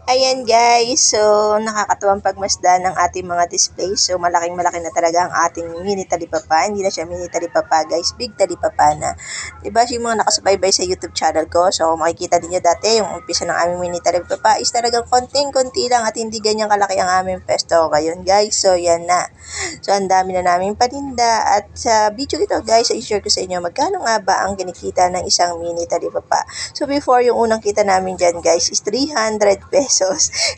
Ayan guys, so nakakatuwang pagmasdan ng ating mga display. So malaking-malaki na talaga ang ating mini talipapa. Hindi na siya mini talipapa guys, big talipapa na. Diba yung mga nakasubaybay sa YouTube channel ko? So makikita niyo dati yung umpisa ng aming mini talipapa is talagang konting-konti lang at hindi ganyan kalaki ang aming pesto ngayon guys. So yan na. So ang dami na naming paninda at sa video ito guys, i-share ko sa inyo magkano nga ba ang kinikita ng isang mini talipapa. So before yung unang kita namin dyan guys is 300 pesos.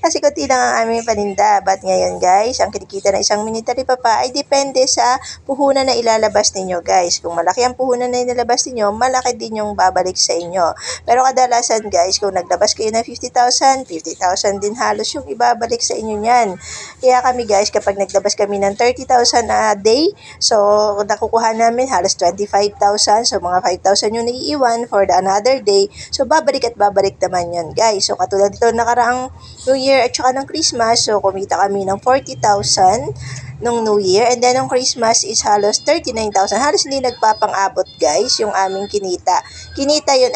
Kasi kunti lang ang aming paninda. But ngayon guys, ang kinikita ng isang mini talipapa ay depende sa puhunan na ilalabas ninyo guys. Kung malaki ang puhunan na ilalabas ninyo, malaki din yung babalik sa inyo. Pero kadalasan guys, kung naglabas kayo ng 50,000, 50,000 din halos yung ibabalik sa inyo niyan. Kaya kami guys, kapag naglabas kami ng 30,000 a day, so nakukuha namin halos 25,000. So mga 5,000 yung naiiwan for the another day. So babalik at babalik naman yun guys. So katulad dito nakaraang New Year at saka ng Christmas, so kumita kami ng 40,000 nung New Year, and then nung Christmas is halos 39,000. Halos hindi nagpapang-abot guys yung aming kinita. Kinita yun,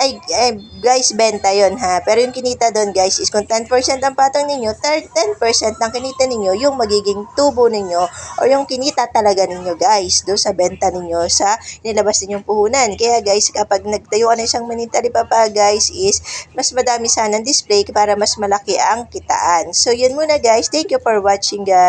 guys, benta yun ha. Pero yung kinita doon guys is kung 10% ang patong ninyo, 10% ng kinita ninyo yung magiging tubo ninyo o yung kinita talaga ninyo guys doon sa benta ninyo sa nilabas ninyong puhunan. Kaya guys, kapag nagtayo ka ng isang mini talipapa guys is mas madami sanang display para mas malaki ang kitaan. So yun muna guys. Thank you for watching guys.